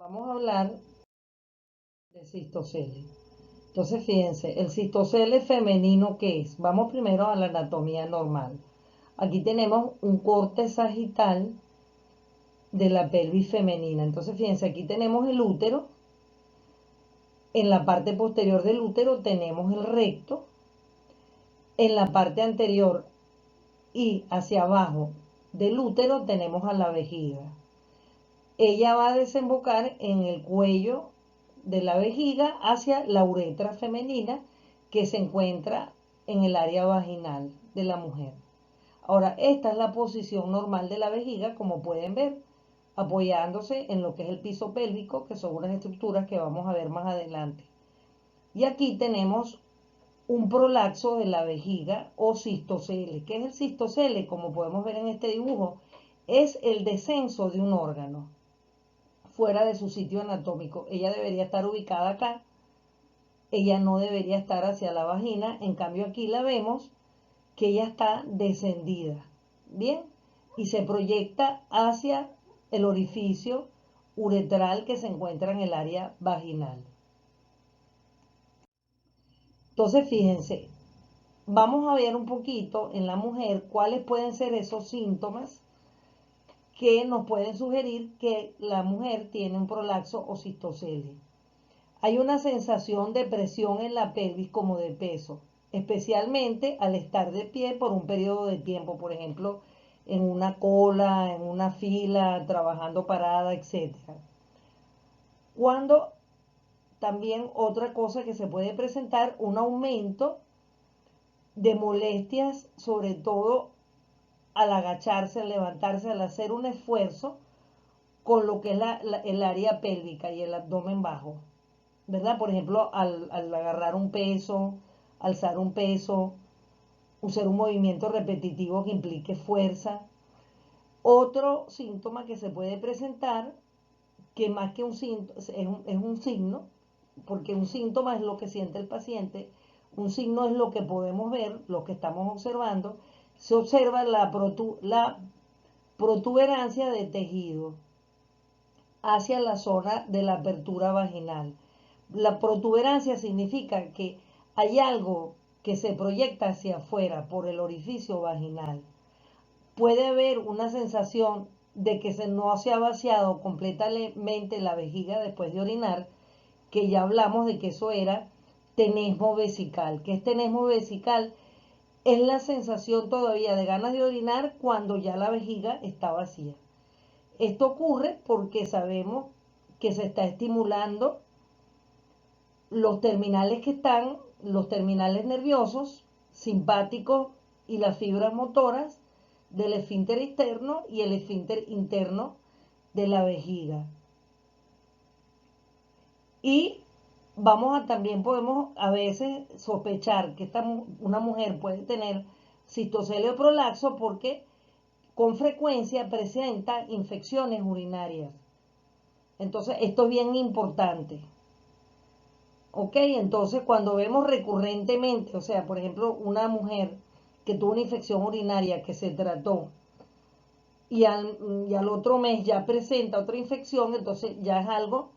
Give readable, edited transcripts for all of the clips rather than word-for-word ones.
Vamos a hablar de cistocele. Entonces, fíjense, el cistocele femenino, ¿qué es? Vamos primero a la anatomía normal. Aquí tenemos un corte sagital de la pelvis femenina. Entonces, fíjense, aquí tenemos el útero. En la parte posterior del útero tenemos el recto. En la parte anterior y hacia abajo del útero tenemos a la vejiga. Ella va a desembocar en el cuello de la vejiga hacia la uretra femenina que se encuentra en el área vaginal de la mujer. Ahora, esta es la posición normal de la vejiga, como pueden ver, apoyándose en lo que es el piso pélvico, que son unas estructuras que vamos a ver más adelante. Y aquí tenemos un prolapso de la vejiga o cistocele. ¿Qué es el cistocele? Como podemos ver en este dibujo, es el descenso de un órgano fuera de su sitio anatómico. Ella debería estar ubicada acá, ella no debería estar hacia la vagina, en cambio aquí la vemos que ella está descendida, ¿bien? Y se proyecta hacia el orificio uretral que se encuentra en el área vaginal. Entonces, fíjense, vamos a ver un poquito en la mujer cuáles pueden ser esos síntomas que nos pueden sugerir que la mujer tiene un prolapso o cistocele. Hay una sensación de presión en la pelvis como de peso, especialmente al estar de pie por un periodo de tiempo, por ejemplo, en una cola, en una fila, trabajando parada, etc. Cuando también otra cosa que se puede presentar, un aumento de molestias, sobre todo al agacharse, al levantarse, al hacer un esfuerzo con lo que es el área pélvica y el abdomen bajo. ¿Verdad? Por ejemplo, al agarrar un peso, alzar un peso, usar un movimiento repetitivo que implique fuerza. Otro síntoma que se puede presentar, que más que un síntoma, es un signo, porque un síntoma es lo que siente el paciente, un signo es lo que podemos ver, lo que estamos observando, se observa la protuberancia de tejido hacia la zona de la apertura vaginal. La protuberancia significa que hay algo que se proyecta hacia afuera por el orificio vaginal. Puede haber una sensación de que no se ha vaciado completamente la vejiga después de orinar, que ya hablamos de que eso era tenesmo vesical. ¿Qué es tenesmo vesical? Es la sensación todavía de ganas de orinar cuando ya la vejiga está vacía. Esto ocurre porque sabemos que se está estimulando los terminales nerviosos, simpáticos y las fibras motoras del esfínter externo y el esfínter interno de la vejiga. Y también podemos a veces sospechar que una mujer puede tener cistocele o prolapso porque con frecuencia presenta infecciones urinarias. Entonces, esto es bien importante. ¿Ok? Entonces, cuando vemos recurrentemente, o sea, por ejemplo, una mujer que tuvo una infección urinaria que se trató y al otro mes ya presenta otra infección, entonces ya es algo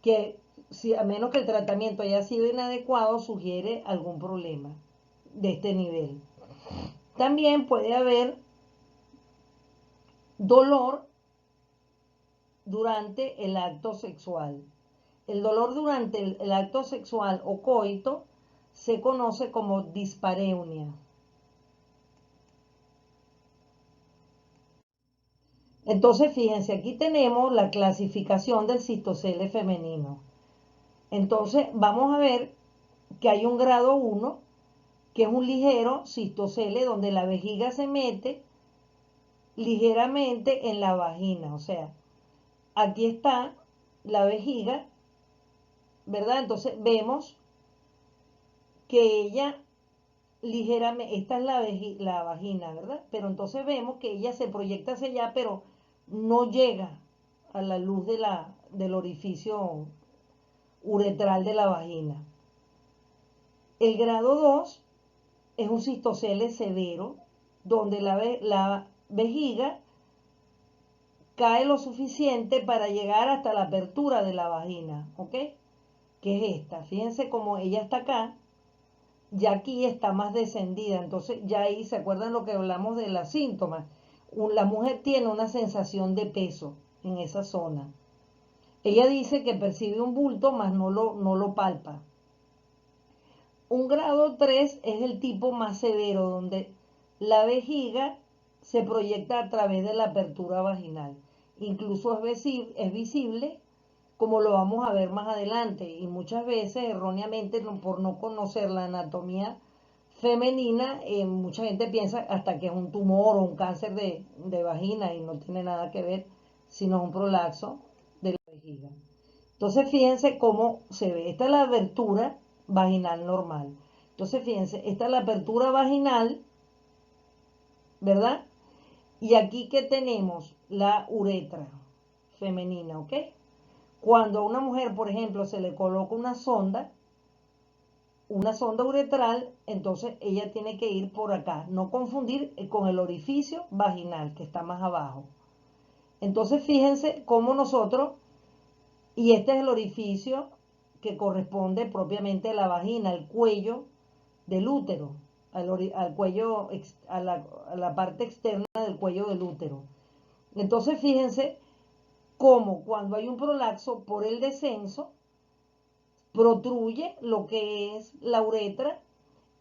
que, si, a menos que el tratamiento haya sido inadecuado, sugiere algún problema de este nivel. También puede haber dolor durante el acto sexual. El dolor durante el acto sexual o coito se conoce como dispareunia. Entonces, fíjense, aquí tenemos la clasificación del cistocele femenino. Entonces, vamos a ver que hay un grado 1, que es un ligero cistocele donde la vejiga se mete ligeramente en la vagina. O sea, aquí está la vejiga, ¿verdad? Entonces, vemos que ella ligeramente, esta es la vagina, ¿verdad? Pero entonces vemos que ella se proyecta hacia allá, pero no llega a la luz del orificio uretral de la vagina. El grado 2 es un cistocele severo, donde la vejiga cae lo suficiente para llegar hasta la apertura de la vagina, ¿ok? Que es esta. Fíjense cómo ella está acá, ya aquí está más descendida. Entonces ya ahí se acuerdan lo que hablamos de los síntomas. La mujer tiene una sensación de peso en esa zona. Ella dice que percibe un bulto, mas no lo palpa. Un grado 3 es el tipo más severo, donde la vejiga se proyecta a través de la apertura vaginal. Incluso es visible, como lo vamos a ver más adelante, y muchas veces erróneamente por no conocer la anatomía femenina, mucha gente piensa hasta que es un tumor o un cáncer de vagina y no tiene nada que ver, sino un prolapso de la vejiga. Entonces fíjense cómo se ve. Esta es la abertura vaginal normal. Entonces fíjense, esta es la apertura vaginal, ¿verdad? Y aquí que tenemos la uretra femenina, ¿ok? Cuando a una mujer, por ejemplo, se le coloca una sonda uretral, entonces ella tiene que ir por acá. No confundir con el orificio vaginal, que está más abajo. Entonces fíjense cómo nosotros, y este es el orificio que corresponde propiamente a la vagina, al cuello del útero, al cuello, a la parte externa del cuello del útero. Entonces fíjense cómo cuando hay un prolapso por el descenso, protruye lo que es la uretra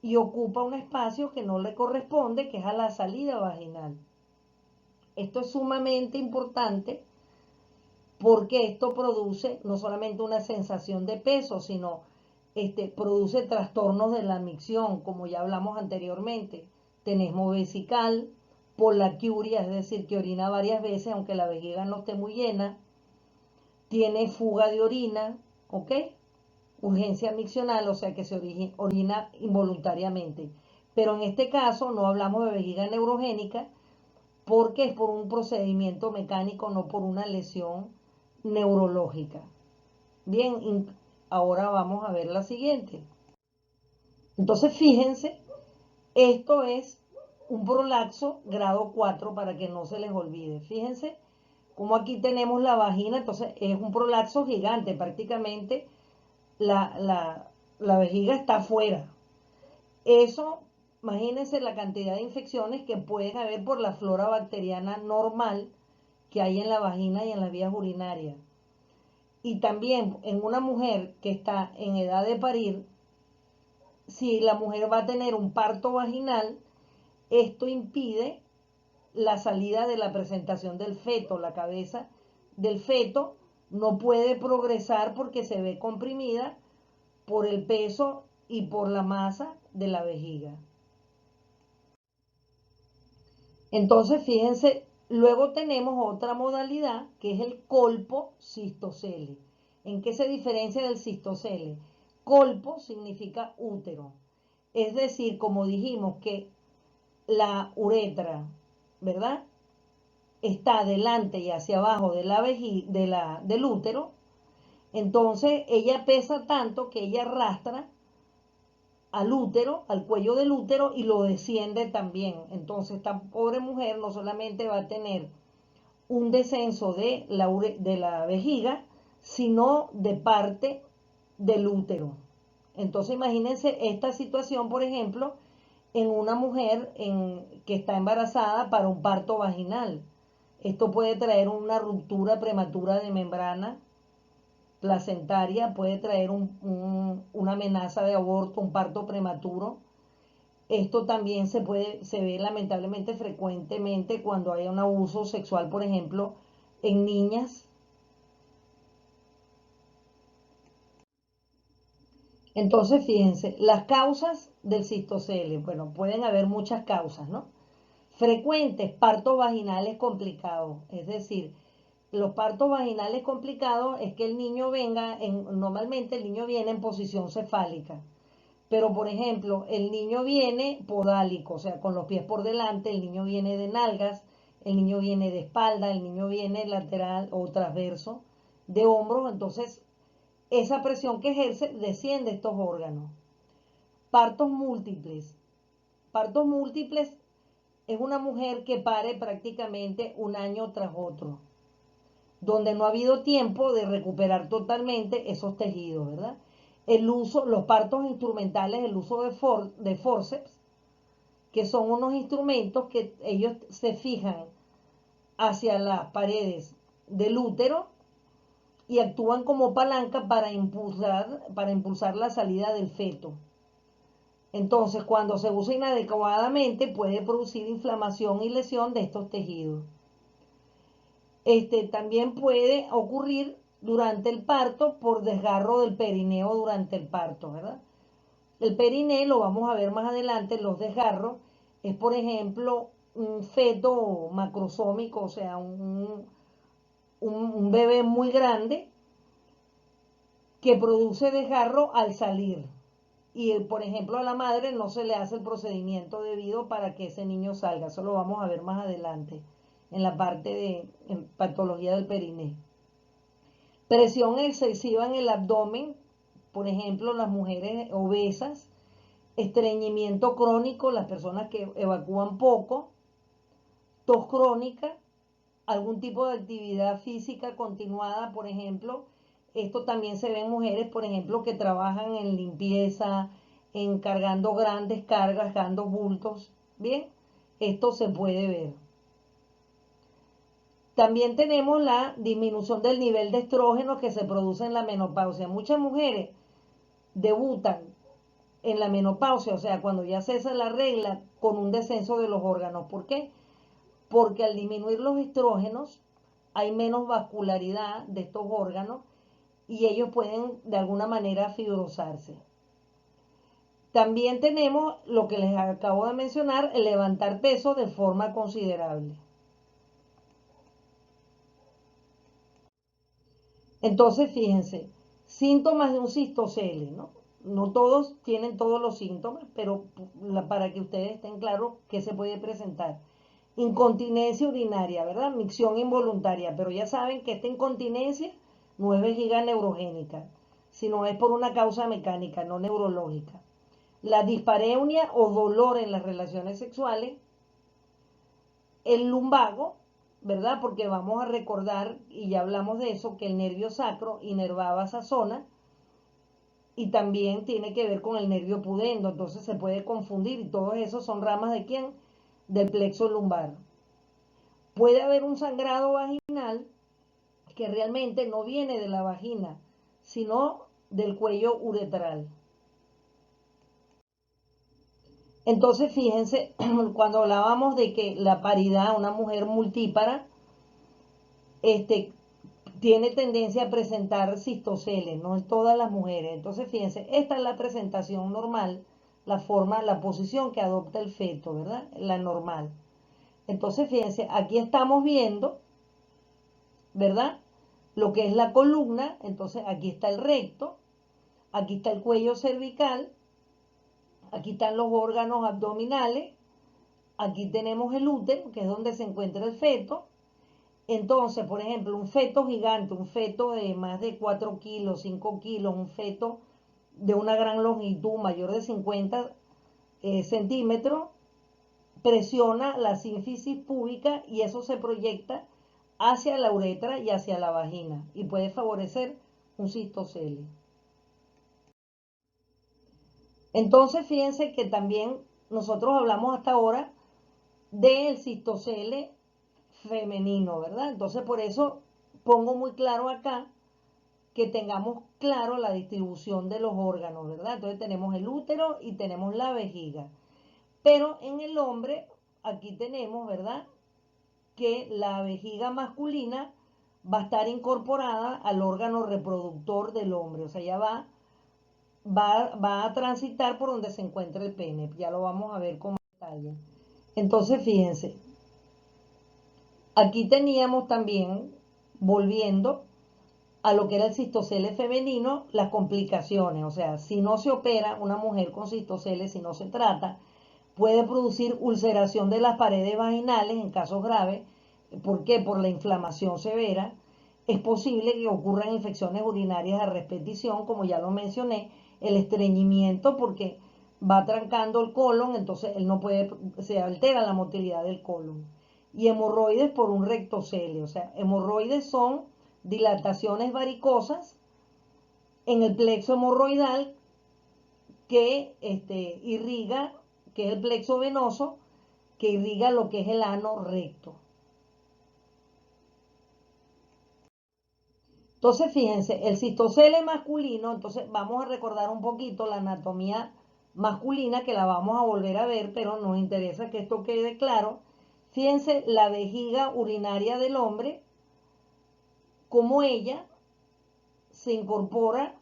y ocupa un espacio que no le corresponde, que es a la salida vaginal. Esto es sumamente importante porque esto produce no solamente una sensación de peso, sino produce trastornos de la micción, como ya hablamos anteriormente. Tenesmo vesical, polaquiuria, es decir, que orina varias veces, aunque la vejiga no esté muy llena. Tiene fuga de orina, ¿ok? Urgencia miccional, o sea que se orina involuntariamente. Pero en este caso no hablamos de vejiga neurogénica porque es por un procedimiento mecánico, no por una lesión neurológica. Bien, ahora vamos a ver la siguiente. Entonces, fíjense, esto es un prolapso grado 4 para que no se les olvide. Fíjense como aquí tenemos la vagina, entonces es un prolapso gigante, prácticamente la vejiga está afuera. Eso, imagínense la cantidad de infecciones que pueden haber por la flora bacteriana normal que hay en la vagina y en las vías urinarias. Y también en una mujer que está en edad de parir, si la mujer va a tener un parto vaginal, esto impide la salida de la presentación del feto. La cabeza del feto no puede progresar porque se ve comprimida por el peso y por la masa de la vejiga. Entonces, fíjense, luego tenemos otra modalidad que es el colpo cistocele. ¿En qué se diferencia del cistocele? Colpo significa útero. Es decir, como dijimos que la uretra, ¿verdad? Está delante y hacia abajo de del útero, entonces ella pesa tanto que ella arrastra al útero, al cuello del útero y lo desciende también. Entonces esta pobre mujer no solamente va a tener un descenso de la vejiga, sino de parte del útero. Entonces imagínense esta situación, por ejemplo, en una mujer que está embarazada para un parto vaginal. Esto puede traer una ruptura prematura de membrana placentaria, puede traer una amenaza de aborto, un parto prematuro. Esto también se ve lamentablemente frecuentemente cuando hay un abuso sexual, por ejemplo, en niñas. Entonces, fíjense, las causas del cistocele, bueno, pueden haber muchas causas, ¿no? Frecuentes, partos vaginales complicados, es decir, los partos vaginales complicados es que el niño normalmente el niño viene en posición cefálica, pero por ejemplo, el niño viene podálico, o sea, con los pies por delante, el niño viene de nalgas, el niño viene de espalda, el niño viene lateral o transverso de hombros, entonces esa presión que ejerce desciende estos órganos. Partos múltiples. Partos múltiples es una mujer que pare prácticamente un año tras otro. donde no ha habido tiempo de recuperar totalmente esos tejidos, ¿verdad? El uso, los partos instrumentales, el uso de forceps, que son unos instrumentos que ellos se fijan hacia las paredes del útero y actúan como palanca para impulsar la salida del feto. Entonces, cuando se usa inadecuadamente, puede producir inflamación y lesión de estos tejidos. También puede ocurrir durante el parto por desgarro del perineo durante el parto, ¿verdad? El perineo, lo vamos a ver más adelante, los desgarros, es por ejemplo un feto macrosómico, o sea, un bebé muy grande que produce desgarro al salir. Y por ejemplo a la madre no se le hace el procedimiento debido para que ese niño salga. Eso lo vamos a ver más adelante en la parte de patología del perineo. Presión excesiva en el abdomen, por ejemplo las mujeres obesas, estreñimiento crónico, las personas que evacúan poco, tos crónica, algún tipo de actividad física continuada, por ejemplo, esto también se ve en mujeres, por ejemplo, que trabajan en limpieza, en cargando grandes cargas, cargando bultos, ¿bien? Esto se puede ver. También tenemos la disminución del nivel de estrógeno que se produce en la menopausia. Muchas mujeres debutan en la menopausia, o sea, cuando ya cesa la regla, con un descenso de los órganos. ¿Por qué? Porque al disminuir los estrógenos hay menos vascularidad de estos órganos y ellos pueden de alguna manera fibrosarse. También tenemos lo que les acabo de mencionar, el levantar peso de forma considerable. Entonces, fíjense, síntomas de un cistocele, ¿no? No todos tienen todos los síntomas, pero para que ustedes estén claros qué se puede presentar. Incontinencia urinaria, ¿verdad? Micción involuntaria, pero ya saben que esta incontinencia no es vejiga neurogénica, sino es por una causa mecánica, no neurológica. La dispareunia o dolor en las relaciones sexuales, el lumbago, ¿verdad? Porque vamos a recordar, y ya hablamos de eso, que el nervio sacro inervaba esa zona y también tiene que ver con el nervio pudendo, entonces se puede confundir y todos esos son ramas de quién? Del plexo lumbar. Puede haber un sangrado vaginal que realmente no viene de la vagina, sino del cuello uretral. Entonces, fíjense, cuando hablábamos de que la paridad, una mujer multípara, este, tiene tendencia a presentar cistoceles, no en todas las mujeres. Entonces, fíjense, esta es la presentación normal, la forma, la posición que adopta el feto, ¿verdad? La normal. Entonces, fíjense, aquí estamos viendo, ¿verdad? Lo que es la columna, entonces aquí está el recto, aquí está el cuello cervical, aquí están los órganos abdominales, aquí tenemos el útero, que es donde se encuentra el feto. Entonces, por ejemplo, un feto gigante, un feto de más de 4 kilos, 5 kilos, un feto de una gran longitud, mayor de 50 centímetros, presiona la sínfisis púbica y eso se proyecta hacia la uretra y hacia la vagina y puede favorecer un cistocele. Entonces, fíjense que también nosotros hablamos hasta ahora del cistocele femenino, ¿verdad? Entonces, por eso pongo muy claro acá que tengamos claro la distribución de los órganos, ¿verdad? Entonces tenemos el útero y tenemos la vejiga. Pero en el hombre, aquí tenemos, ¿verdad? Que la vejiga masculina va a estar incorporada al órgano reproductor del hombre, o sea, ya va a transitar por donde se encuentra el pene, ya lo vamos a ver con detalle. Entonces, fíjense, aquí teníamos también, volviendo a lo que era el cistocele femenino, las complicaciones, o sea, si no se opera una mujer con cistocele, si no se trata, puede producir ulceración de las paredes vaginales en casos graves. ¿Por qué? Por la inflamación severa. Es posible que ocurran infecciones urinarias a repetición, como ya lo mencioné, el estreñimiento porque va trancando el colon, entonces él no puede, se altera la motilidad del colon. y hemorroides por un rectocele. O sea, hemorroides son dilataciones varicosas en el plexo hemorroidal que irriga, que es el plexo venoso, que irriga lo que es el ano recto. Entonces, fíjense, el cistocele masculino, entonces vamos a recordar un poquito la anatomía masculina, que la vamos a volver a ver, pero nos interesa que esto quede claro. Fíjense la vejiga urinaria del hombre, cómo ella se incorpora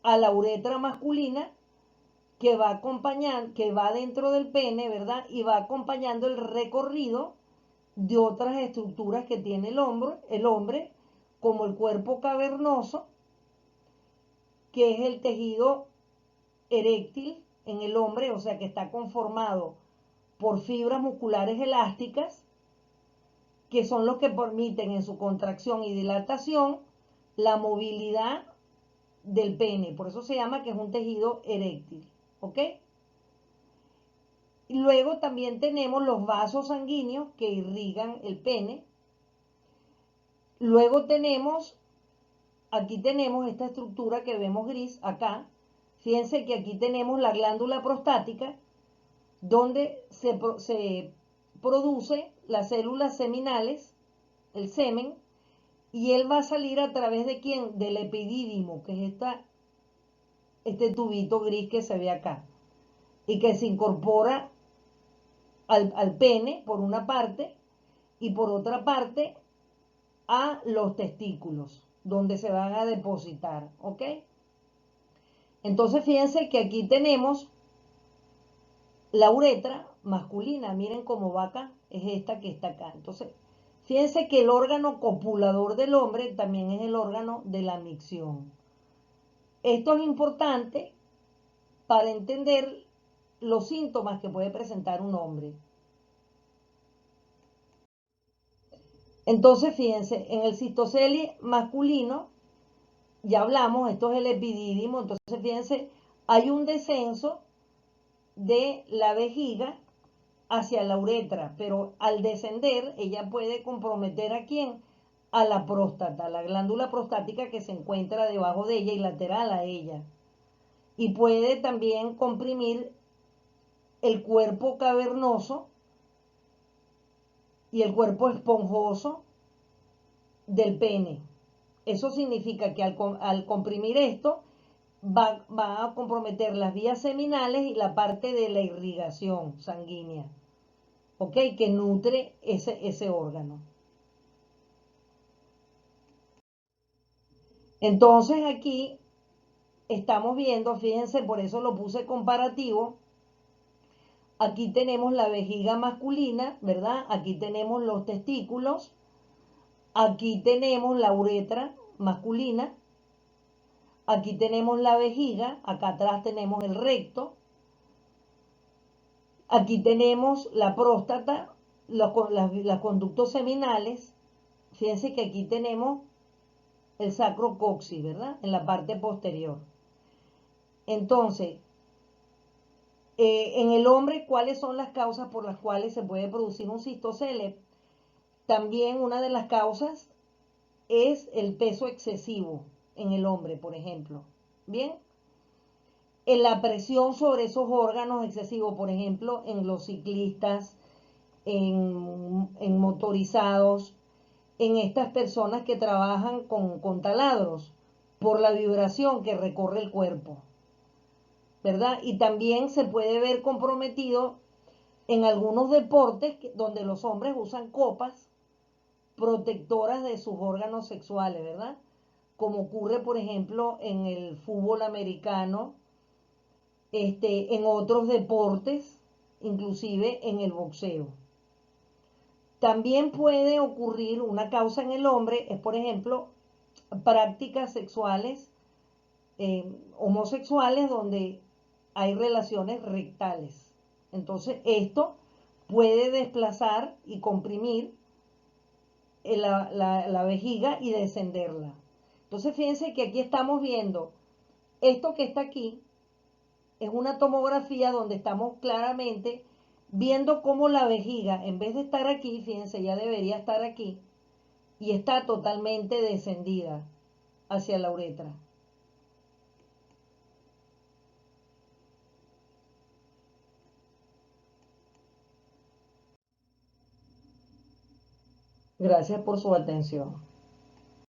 a la uretra masculina que va acompañando, que va dentro del pene, ¿verdad? Y va acompañando el recorrido de otras estructuras que tiene el hombre, como el cuerpo cavernoso, que es el tejido eréctil en el hombre, o sea que está conformado por fibras musculares elásticas, que son los que permiten en su contracción y dilatación la movilidad del pene. Por eso se llama que es un tejido eréctil, ¿ok? Y luego también tenemos los vasos sanguíneos que irrigan el pene. Luego aquí tenemos esta estructura que vemos gris acá. Fíjense que aquí tenemos la glándula prostática, donde se produce las células seminales, el semen, y él va a salir a través de quién, del epidídimo, que es este tubito gris que se ve acá, y que se incorpora al pene por una parte, y por otra parte a los testículos, donde se van a depositar, ¿ok? Entonces fíjense que aquí tenemos la uretra masculina, miren cómo va acá, es esta que está acá. Entonces, fíjense que el órgano copulador del hombre también es el órgano de la micción. Esto es importante para entender los síntomas que puede presentar un hombre. Entonces, fíjense, en el cistocele masculino, ya hablamos, esto es el epidídimo, entonces fíjense, hay un descenso de la vejiga hacia la uretra, pero al descender ella puede comprometer a quién, a la próstata, la glándula prostática que se encuentra debajo de ella y lateral a ella, y puede también comprimir el cuerpo cavernoso y el cuerpo esponjoso del pene. Eso significa que al comprimir esto va a comprometer las vías seminales y la parte de la irrigación sanguínea, ¿ok? Que nutre ese órgano. Entonces aquí estamos viendo, fíjense, por eso lo puse comparativo. Aquí tenemos la vejiga masculina, ¿verdad? Aquí tenemos los testículos. Aquí tenemos la uretra masculina. Aquí tenemos la vejiga. Acá atrás tenemos el recto. Aquí tenemos la próstata, los conductos seminales. Fíjense que aquí tenemos el sacro coxis, ¿verdad? En la parte posterior. Entonces, en el hombre, ¿cuáles son las causas por las cuales se puede producir un cistocele? También una de las causas es el peso excesivo en el hombre, por ejemplo. Bien, en la presión sobre esos órganos excesivos, por ejemplo, en los ciclistas, en motorizados, en estas personas que trabajan con taladros, por la vibración que recorre el cuerpo, ¿verdad? Y también se puede ver comprometido en algunos deportes donde los hombres usan copas protectoras de sus órganos sexuales, ¿verdad? Como ocurre, por ejemplo, en el fútbol americano, en otros deportes, inclusive en el boxeo. También puede ocurrir una causa en el hombre, es por ejemplo, prácticas sexuales homosexuales donde hay relaciones rectales. Entonces, esto puede desplazar y comprimir la vejiga y descenderla. Entonces, fíjense que aquí estamos viendo esto que está aquí, es una tomografía donde estamos claramente viendo cómo la vejiga, en vez de estar aquí, fíjense, ya debería estar aquí, y está totalmente descendida hacia la uretra. Gracias por su atención.